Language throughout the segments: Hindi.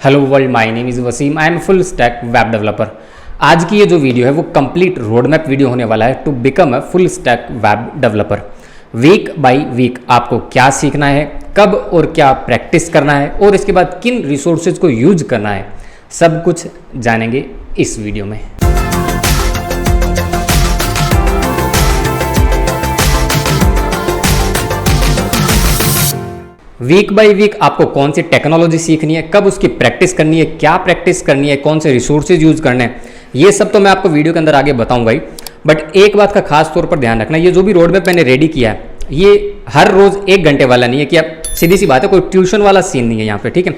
Hello world, my name is Wasim. I am full stack web developer. आज की ये जो वीडियो है वो कंप्लीट रोड मैप वीडियो होने वाला है to become a full stack web developer. Week by week आपको क्या सीखना है, कब और क्या प्रैक्टिस करना है और इसके बाद किन रिसोर्सेज को यूज करना है, सब कुछ जानेंगे इस वीडियो में। वीक बाय वीक आपको कौन सी टेक्नोलॉजी सीखनी है, कब उसकी प्रैक्टिस करनी है, क्या प्रैक्टिस करनी है, कौन से रिसोर्सेज यूज करने हैं, ये सब तो मैं आपको वीडियो के अंदर आगे बताऊंगा ही। बट एक बात का खास तौर पर ध्यान रखना, ये जो भी रोड मैप मैंने रेडी किया है ये हर रोज 1 घंटे वाला नहीं है कि आप सीधी सी बात है, कोई ट्यूशन वाला सीन नहीं है यहाँ पे, ठीक है।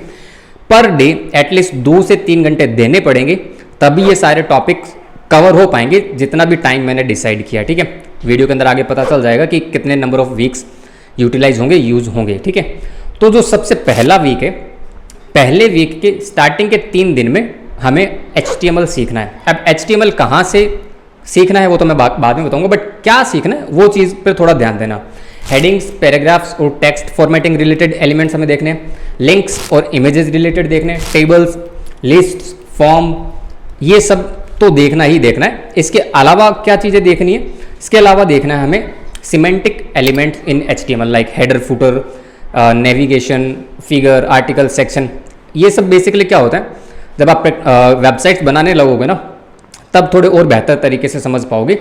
पर डे एटलीस्ट 2 से 3 घंटे देने पड़ेंगे तभी ये सारे टॉपिक्स कवर हो पाएंगे, जितना भी टाइम मैंने डिसाइड किया, ठीक है। वीडियो के अंदर आगे पता चल जाएगा कि कितने नंबर ऑफ वीक्स यूटिलाइज होंगे, यूज होंगे, ठीक है। तो जो सबसे पहला वीक है, पहले वीक के स्टार्टिंग के 3 दिन में हमें HTML सीखना है। अब HTML कहाँ से सीखना है वो तो मैं बाद में बताऊंगा, बट क्या सीखना है वो चीज़ पर थोड़ा ध्यान देना। हेडिंग्स, पैराग्राफ्स और टेक्स्ट फॉर्मेटिंग रिलेटेड एलिमेंट्स हमें देखने हैं, लिंक्स और इमेजेस रिलेटेड देखने हैं, टेबल्स, लिस्ट्स, फॉर्म, ये सब तो देखना ही देखना है। इसके अलावा क्या चीज़ें देखनी है, इसके अलावा देखना है हमें semantic elements in HTML like header, footer, navigation, figure, article, section. ये सब बेसिकली क्या होता है, जब आप वेबसाइट्स बनाने लगोगे ना तब थोड़े और बेहतर तरीके से समझ पाओगे।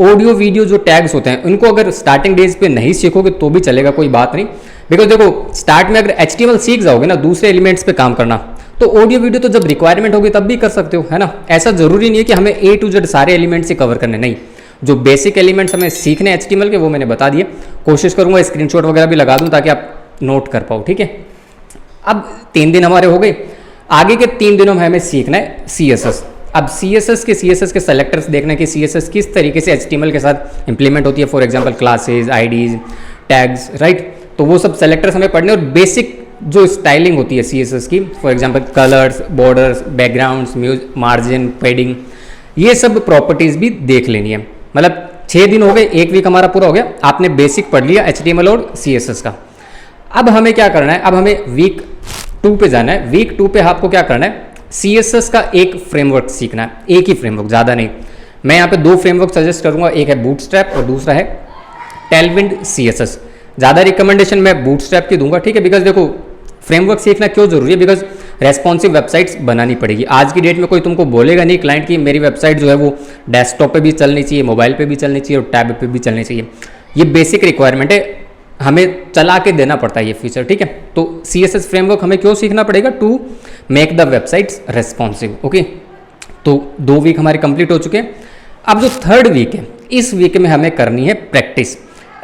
ऑडियो वीडियो जो टैग्स होते हैं उनको अगर स्टार्टिंग डेज पे नहीं सीखोगे तो भी चलेगा, कोई बात नहीं। बिकॉज देखो स्टार्ट में अगर HTML सीख जाओगे ना, दूसरे एलिमेंट्स पे काम करना, तो ऑडियो वीडियो तो जब रिक्वायरमेंट होगी तब भी कर सकते हो, है ना। ऐसा जरूरी नहीं है कि हमें A to Z सारे एलिमेंट्स से कवर करने, नहीं। जो बेसिक एलिमेंट्स हमें सीखने HTML के वो मैंने बता दिए। कोशिश करूंगा स्क्रीनशॉट वगैरह भी लगा दूं ताकि आप नोट कर पाओ, ठीक है। अब 3 दिन हमारे हो गए, आगे के 3 दिनों में हमें सीखना है CSS। अब CSS के सेलेक्टर्स देखना कि CSS किस तरीके से HTML के साथ इंप्लीमेंट होती है। For example classes, IDs, tags, right. तो वो सब सेलेक्टर्स हमें पढ़ने, और बेसिक जो स्टाइलिंग होती है CSS की, for example colours, borders, backgrounds, margin, पेडिंग, ये सब प्रॉपर्टीज भी देख लेनी है। मतलब 6 दिन हो गए, 1 वीक हमारा पूरा हो गया, आपने बेसिक पढ़ लिया HTML और CSS का। अब हमें क्या करना है, अब हमें वीक 2 पे जाना है। वीक 2 पे आपको क्या करना है, CSS का एक फ्रेमवर्क सीखना है, एक ही फ्रेमवर्क, ज़्यादा नहीं। मैं यहाँ पे 2 फ्रेमवर्क सजेस्ट करूँगा, एक है बूटस्ट्रैप और दूसरा है टेलविंड CSS। ज़्यादा रिकमेंडेशन मैं बूटस्ट्रैप की दूंगा, ठीक है। बिकॉज देखो फ्रेमवर्क सीखना क्यों जरूरी है, बिकॉज रेस्पॉन्सिव वेबसाइट्स बनानी पड़ेगी। आज की डेट में कोई तुमको बोलेगा नहीं क्लाइंट की मेरी वेबसाइट जो है वो डेस्कटॉप पे भी चलनी चाहिए, मोबाइल पे भी चलनी चाहिए और टैब पे भी चलनी चाहिए। ये बेसिक रिक्वायरमेंट है, हमें चला के देना पड़ता है ये फीचर, ठीक है। तो CSS फ्रेमवर्क हमें क्यों सीखना पड़ेगा, to make the websites responsive, okay. तो 2 वीक हमारे कंप्लीट हो चुके हैं। अब जो 3rd वीक है, इस वीक में हमें करनी है प्रैक्टिस।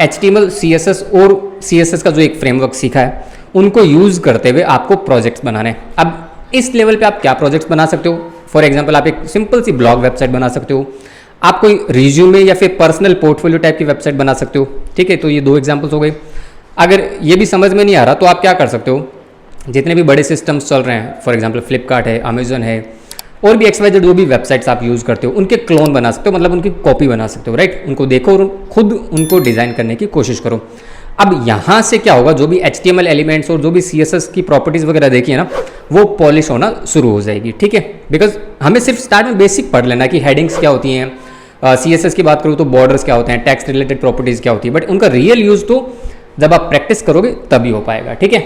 HTML, CSS और CSS का जो एक फ्रेमवर्क सीखा है उनको यूज करते हुए आपको प्रोजेक्ट्स बनाने हैं। अब इस लेवल पे आप क्या प्रोजेक्ट्स बना सकते हो, फॉर एग्जांपल आप एक सिंपल सी ब्लॉग वेबसाइट बना सकते हो, आप कोई रिज्यूमे या फिर पर्सनल पोर्टफोलियो टाइप की वेबसाइट बना सकते हो, ठीक है। तो ये 2 एग्जांपल्स हो गए। अगर ये भी समझ में नहीं आ रहा तो आप क्या कर सकते हो, जितने भी बड़े सिस्टम्स चल रहे हैं, फॉर एग्जांपल फ्लिपकार्ट है, अमेजन है, और भी XYZ जो भी वेबसाइट्स आप यूज़ करते हो उनके क्लोन बना सकते हो, मतलब उनकी कॉपी बना सकते हो, राइट। उनको देखो और खुद उनको डिज़ाइन करने की कोशिश करो। अब यहाँ से क्या होगा, जो भी HTML एलिमेंट्स और जो भी CSS की प्रॉपर्टीज़ वगैरह देखी है ना, वो पॉलिश होना शुरू हो जाएगी, ठीक है। बिकॉज हमें सिर्फ स्टार्ट में बेसिक पढ़ लेना कि हेडिंग्स क्या होती हैं, CSS की बात करूँ तो बॉर्डर्स क्या होते हैं, टेक्स्ट रिलेटेड प्रॉपर्टीज़ क्या होती है, बट उनका रियल यूज़ तो जब आप प्रैक्टिस करोगे तभी हो पाएगा, ठीक है।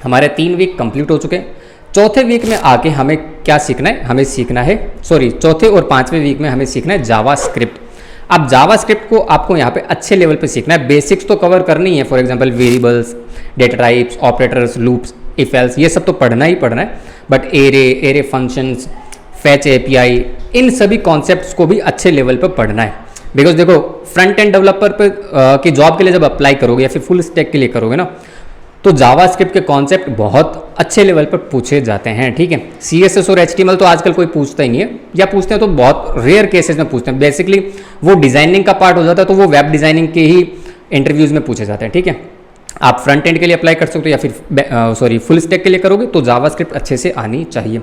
हमारे 3 वीक कंप्लीट हो चुके हैं। 4थे वीक में आके हमें क्या सीखना है, हमें सीखना है, सॉरी 4थे और 5वें वीक में हमें सीखना है जावास्क्रिप्ट। अब जावास्क्रिप्ट को आपको यहाँ पे अच्छे लेवल पे सीखना है। बेसिक्स तो कवर करनी है, for example variables, data types, operators, loops, if else, ये सब तो पढ़ना ही पढ़ना है। But array functions, fetch API, इन सभी कॉन्सेप्ट्स को भी अच्छे लेवल पर पढ़ना है। बिकॉज देखो फ्रंट एंड डेवलपर पे की जॉब के लिए जब अप्लाई करोगे या फिर फुल स्टैक के लिए करोगे ना, तो जावास्क्रिप्ट के कॉन्सेप्ट बहुत अच्छे लेवल पर पूछे जाते हैं, ठीक है। CSS और HTML तो आजकल कोई पूछता ही नहीं है, या पूछते हैं तो बहुत रेयर केसेस में पूछते हैं। बेसिकली वो डिजाइनिंग का पार्ट हो जाता है, तो वो वेब डिजाइनिंग के ही इंटरव्यूज में पूछे जाते हैं, ठीक है। आप फ्रंट एंड के लिए अप्लाई कर सकते हो या फिर फुल स्टैक के लिए करोगे तो जावास्क्रिप्ट अच्छे से आनी चाहिए।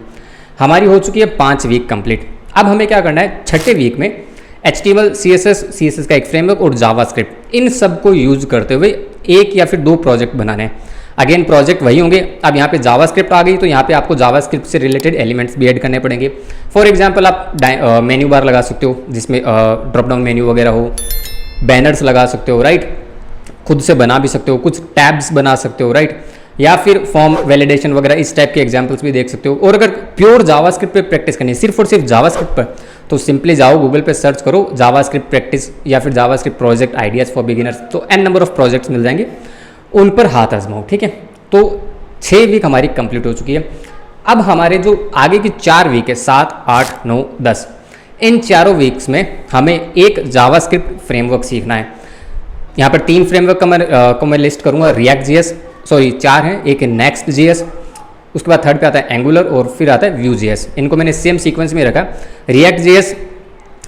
हमारी हो चुकी है 5 वीक कंप्लीट। अब हमें क्या करना है, 6ठे वीक में HTML, CSS का एक फ्रेमवर्क और जावास्क्रिप्ट, इन सब को यूज करते हुए 1 या फिर 2 प्रोजेक्ट बनाने हैं। अगेन प्रोजेक्ट वही होंगे। अब यहाँ पे जावास्क्रिप्ट आ गई तो यहाँ पे आपको जावास्क्रिप्ट से रिलेटेड एलिमेंट्स भी ऐड करने पड़ेंगे। फॉर एग्जांपल आप मेन्यू बार लगा सकते हो जिसमें ड्रॉप डाउन मेन्यू वगैरह हो, बैनर्स लगा सकते हो, राइट, खुद से बना भी सकते हो, कुछ टैब्स बना सकते हो, राइट, या फिर फॉर्म वैलिडेशन वगैरह इस टाइप के एग्जांपल्स भी देख सकते हो। और अगर प्योर जावास्क्रिप्ट पे प्रैक्टिस करनी है, सिर्फ और सिर्फ जावास्क्रिप्ट पर, तो सिंपली जाओ गूगल पे सर्च करो जावास्क्रिप्ट प्रैक्टिस या फिर JavaScript project ideas for beginners, तो एन नंबर ऑफ प्रोजेक्ट्स मिल जाएंगे, उन पर हाथ आजमाओ, ठीक है। तो 6 वीक हमारी कंप्लीट हो चुकी है। अब हमारे जो आगे की 4 वीक है, 7, 8, 9, 10, इन चारों वीक्स में हमें एक जावास्क्रिप्ट फ्रेमवर्क सीखना है। यहाँ पर 3 फ्रेमवर्क को मैं लिस्ट करूँगा, रिएक्ट जीएस, सॉरी 4 हैं, एक है नेक्स्ट जीएस, उसके बाद थर्ड पे आता है एंगुलर और फिर आता है व्यू जीएस। इनको मैंने सेम सीक्वेंस में रखा। रिएक्ट जीएस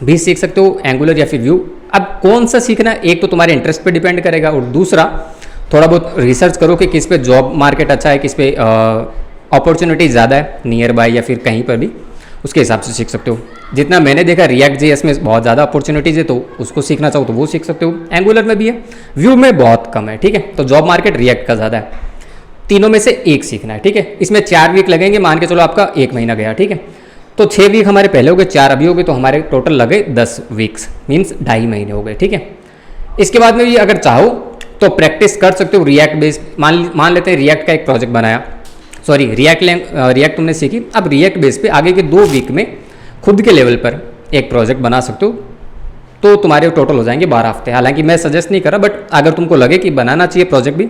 भी सीख सकते हो, एंगुलर या फिर व्यू। अब कौन सा सीखना है, एक तो तुम्हारे इंटरेस्ट पे डिपेंड करेगा और दूसरा थोड़ा बहुत रिसर्च करो कि किस पे जॉब मार्केट अच्छा है, किस पे अपॉर्चुनिटी ज़्यादा है नियर बाय या फिर कहीं पर भी, उसके हिसाब से सीख सकते हो। जितना मैंने देखा रिएक्ट जेएस में बहुत ज़्यादा अपॉर्चुनिटीज़ है तो उसको सीखना चाहो तो वो सीख सकते हो। एंगुलर में भी है, व्यू में बहुत कम है, ठीक है। तो जॉब मार्केट रिएक्ट का ज़्यादा है। तीनों में से एक सीखना है, ठीक है। इसमें 4 वीक लगेंगे, मान के चलो आपका 1 महीना गया, ठीक है। तो 6 वीक हमारे पहले हो गए, 4 अभी हो गए, तो हमारे टोटल लगे 10 वीक्स, मीन्स 2.5 महीने हो गए, ठीक है। इसके बाद में भी अगर चाहो तो प्रैक्टिस कर सकते हो रिएक्ट बेस्ड। मान लेते हैं रिएक्ट का एक प्रोजेक्ट बनाया, सॉरी रिएक्ट तुमने सीखी, अब रिएक्ट बेस पे आगे के 2 वीक में खुद के लेवल पर एक प्रोजेक्ट बना सकते हो, तो तुम्हारे टोटल हो जाएंगे 12 हफ्ते। हालांकि मैं सजेस्ट नहीं कर रहा, बट अगर तुमको लगे कि बनाना चाहिए प्रोजेक्ट भी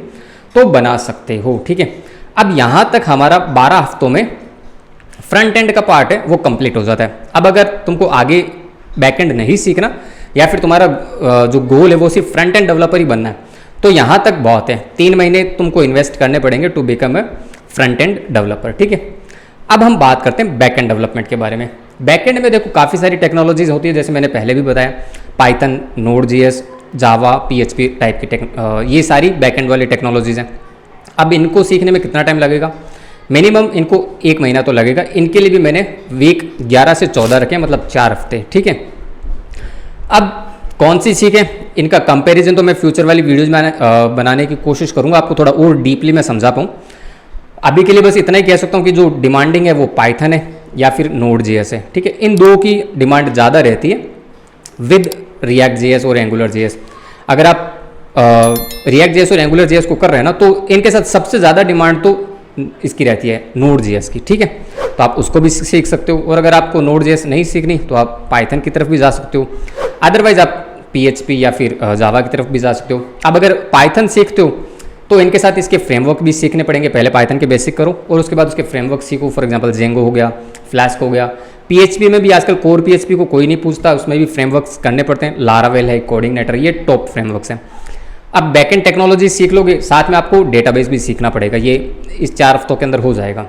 तो बना सकते हो, ठीक है। अब यहाँ तक हमारा 12 हफ्तों में फ्रंट एंड का पार्ट है वो कंप्लीट हो जाता है। अब अगर तुमको आगे बैक एंड नहीं सीखना या फिर तुम्हारा जो गोल है वो सिर्फ फ्रंट एंड डेवलपर ही बनना है, तो यहाँ तक बहुत है। 3 महीने तुमको इन्वेस्ट करने पड़ेंगे to become a front end developer, ठीक है। अब हम बात करते हैं बैक एंड डेवलपमेंट के बारे में। बैक एंड में देखो काफ़ी सारी टेक्नोलॉजीज होती है, जैसे मैंने पहले भी बताया, पाइथन, नोड जीएस, जावा, पीएचपी टाइप की ये सारी बैक एंड वाली टेक्नोलॉजीज हैं। अब इनको सीखने में कितना टाइम लगेगा? मिनिमम इनको 1 महीना तो लगेगा। इनके लिए भी मैंने वीक 11 से 14 रखे, मतलब 4 हफ्ते, ठीक है। अब कौन सी सीखें, इनका कंपैरिजन तो मैं फ्यूचर वाली वीडियोज में बनाने की कोशिश करूंगा, आपको थोड़ा और डीपली मैं समझा पाऊँ। अभी के लिए बस इतना ही कह सकता हूँ कि जो डिमांडिंग है वो पाइथन है या फिर नोड जेएस है, ठीक है। इन दो की डिमांड ज़्यादा रहती है विद रिएक्ट जेएस और एंगुलर जेएस। अगर आप रिएक्ट जेएस और एंगुलर जेएस को कर रहे हैं ना, तो इनके साथ सबसे ज़्यादा डिमांड तो इसकी रहती है नोड जेएस की, ठीक है। तो आप उसको भी सीख सकते हो, और अगर आपको नोड जेएस नहीं सीखनी तो आप पाइथन की तरफ भी जा सकते हो, अदरवाइज आप पीएचपी या फिर जावा की तरफ भी जा सकते हो। अब अगर पाइथन सीखते हो तो इनके साथ इसके फ्रेमवर्क भी सीखने पड़ेंगे। पहले पाइथन के बेसिक करो और उसके बाद उसके फ्रेमवर्क सीखो। फॉर एग्जांपल जेंगो हो गया, फ्लैस्क हो गया। पीएचपी में भी आजकल कोर पीएचपी को कोई नहीं पूछता, उसमें भी फ्रेमवर्क्स करने पड़ते हैं। लारावेल है, कोडिंगनेटर, ये टॉप फ्रेमवर्क्स हैं। अब बैकएंड टेक्नोलॉजी सीख लोगे, साथ में आपको डेटाबेस भी सीखना पड़ेगा। ये इस 4 हफ्तों के अंदर हो जाएगा,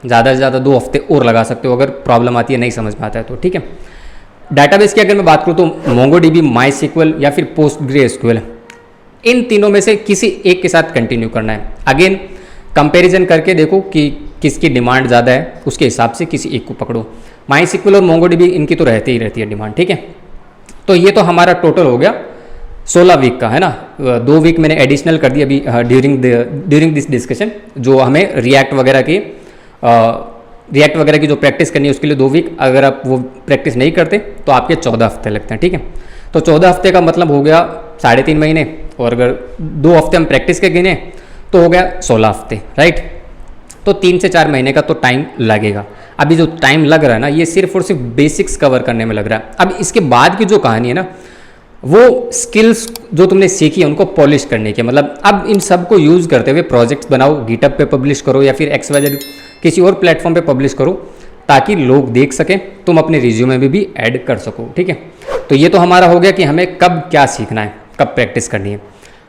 ज़्यादा से ज़्यादा 2 हफ्ते और लगा सकते हो अगर प्रॉब्लम आती है, नहीं समझ में आता है तो, ठीक है। डाटाबेस की अगर मैं बात करूँ तो मोंगोडीबी, माईएसक्यूएल या फिर पोस्टग्रेसक्यूएल, इन तीनों में से किसी एक के साथ कंटिन्यू करना है। अगेन कंपैरिजन करके देखो कि किसकी डिमांड ज़्यादा है, उसके हिसाब से किसी एक को पकड़ो। माईएसक्यूएल और मोंगोडीबी इनकी तो रहती ही रहती है डिमांड, ठीक है। तो ये तो हमारा टोटल हो गया 16 वीक का, है ना। 2 वीक मैंने एडिशनल कर दी अभी ड्यूरिंग दिस डिस्कशन, जो हमें रिएक्ट वगैरह की जो प्रैक्टिस करनी है उसके लिए 2 वीक। अगर आप वो प्रैक्टिस नहीं करते तो आपके 14 हफ्ते लगते हैं, ठीक है। तो 14 हफ्ते का मतलब हो गया 3.5 महीने, और अगर 2 हफ्ते हम प्रैक्टिस के गिने तो हो गया 16 हफ्ते, राइट। तो 3 से 4 महीने का तो टाइम लगेगा। अभी जो टाइम लग रहा है ना, ये सिर्फ और सिर्फ बेसिक्स कवर करने में लग रहा है। अब इसके बाद की जो कहानी है ना, वो स्किल्स जो तुमने सीखी है उनको पॉलिश करने की, मतलब अब इन सब को यूज़ करते हुए प्रोजेक्ट्स बनाओ, गिटहब पे पब्लिश करो या फिर XYZ किसी और प्लेटफॉर्म पे पब्लिश करो, ताकि लोग देख सकें, तुम अपने रिज्यूमे में भी ऐड कर सको, ठीक है। तो ये तो हमारा हो गया कि हमें कब क्या सीखना है, कब प्रैक्टिस करनी है।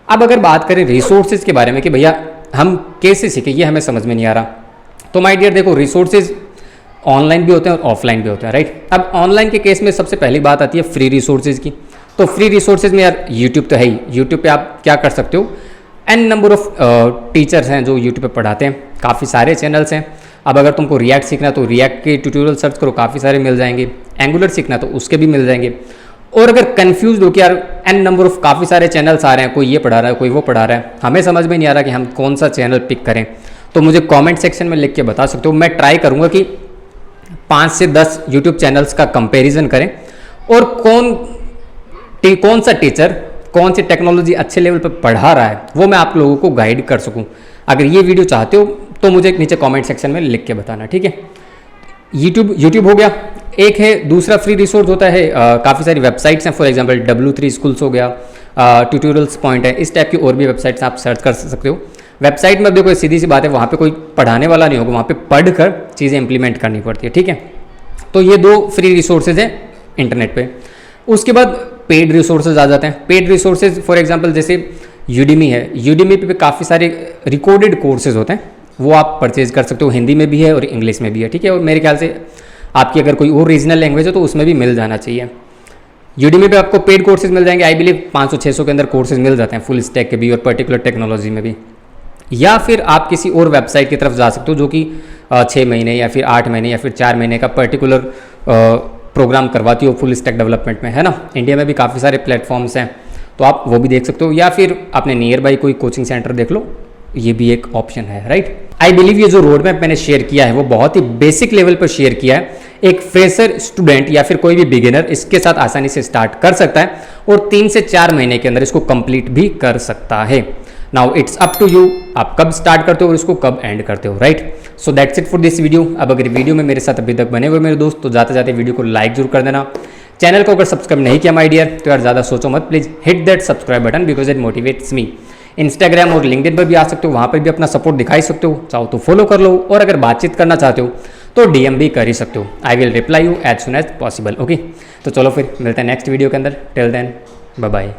अब अगर बात करें रिसोर्सेज के बारे में कि भैया हम कैसे सीखें, ये हमें समझ में नहीं आ रहा, तो माय डियर देखो, रिसोर्सेज ऑनलाइन भी होते हैं और ऑफलाइन भी होते हैं, राइट। अब ऑनलाइन के केस में सबसे पहली बात आती है फ्री रिसोर्सेज की। तो फ्री रिसोर्सेज में यार यूट्यूब तो है ही। यूट्यूब पे आप क्या कर सकते हो, एन नंबर ऑफ टीचर्स हैं जो यूट्यूब पे पढ़ाते हैं, काफ़ी सारे चैनल्स हैं। अब अगर तुमको रिएक्ट सीखना तो रिएक्ट के ट्यूटोरियल सर्च करो, काफ़ी सारे मिल जाएंगे। एंगुलर सीखना तो उसके भी मिल जाएंगे। और अगर कंफ्यूज हो कि यार एन नंबर ऑफ काफ़ी सारे चैनल्स आ रहे हैं, कोई ये पढ़ा रहा है, कोई वो पढ़ा रहा है, हमें समझ में नहीं आ रहा कि हम कौन सा चैनल पिक करें, तो मुझे कमेंट सेक्शन में लिख के बता सकते हो। मैं ट्राई करूँगा कि 5 से 10 यूट्यूब चैनल्स का कंपैरिजन करें और कौन सा टीचर कौन सी टेक्नोलॉजी अच्छे लेवल पर पढ़ा रहा है वो मैं आप लोगों को गाइड कर सकूं। अगर ये वीडियो चाहते हो तो मुझे नीचे कमेंट सेक्शन में लिख के बताना, ठीक है। यूट्यूब हो गया। एक है दूसरा फ्री रिसोर्स होता है, काफ़ी सारी वेबसाइट्स हैं, फॉर एग्जांपल W3 स्कूल्स हो गया, ट्यूटोरियल्स पॉइंट है, इस टाइप की और भी वेबसाइट्स आप सर्च कर सकते हो। वेबसाइट में देखो सीधी सी बात है, वहाँ पे कोई पढ़ाने वाला नहीं होगा, वहाँ पे पढ़कर चीज़ें इंप्लीमेंट करनी पड़ती है, ठीक है। तो ये 2 फ्री रिसोर्सेज हैं इंटरनेट पे। उसके बाद पेड रिसोर्सेज आ जाते हैं। पेड रिसोर्सेज फॉर एग्जांपल जैसे यूडीमी है, यूडीमी पे काफ़ी सारे रिकॉर्डेड कोर्सेज होते हैं, वो आप परचेज कर सकते हो, हिंदी में भी है और इंग्लिश में भी है, ठीक है। और मेरे ख्याल से आपकी अगर कोई और रीजनल लैंग्वेज है तो उसमें भी मिल जाना चाहिए। यूडीमी पे आपको पेड कोर्सेज मिल जाएंगे, आई बिलीव 500-600 के अंदर कोर्सेज मिल जाते हैं, फुल स्टैक के भी और पर्टिकुलर टेक्नोलॉजी में भी। या फिर आप किसी और वेबसाइट की तरफ जा सकते हो जो कि 6 महीने या फिर 8 महीने या फिर 4 महीने का पर्टिकुलर प्रोग्राम करवाती हो फुल स्टैक डेवलपमेंट में, है ना। इंडिया में भी काफ़ी सारे प्लेटफॉर्म्स हैं, तो आप वो भी देख सकते हो। या फिर अपने नियर बाई कोई कोचिंग सेंटर देख लो, ये भी एक ऑप्शन है, राइट। आई बिलीव ये जो रोड मैप मैंने शेयर किया है वो बहुत ही बेसिक लेवल पर शेयर किया है। एक फ्रेशर स्टूडेंट या फिर कोई भी बिगिनर इसके साथ आसानी से स्टार्ट कर सकता है और 3 से 4 महीने के अंदर इसको कंप्लीट भी कर सकता है। Now it's up to you, आप कब स्टार्ट करते हो और इसको कब एंड करते हो, right. So that's it for this video. अब अगर वीडियो में मेरे साथ अभी तक बने हुए मेरे दोस्त, तो जाते जाते वीडियो को लाइक जरूर कर देना। चैनल को अगर सब्सक्राइब नहीं किया माय डियर, तो यार ज़्यादा सोचो मत, please hit that subscribe button because it motivates me. Instagram और लिंक्डइन पर भी आ सकते हो, वहाँ पर भी अपना सपोर्ट दिखा ही सकते हो, चाहो तो फॉलो कर लो, और अगर बातचीत करना चाहते हो तो DM भी कर ही सकते हो। I will reply you as soon as possible, okay. तो चलो फिर मिलते हैं नेक्स्ट वीडियो के अंदर। Till then bye bye.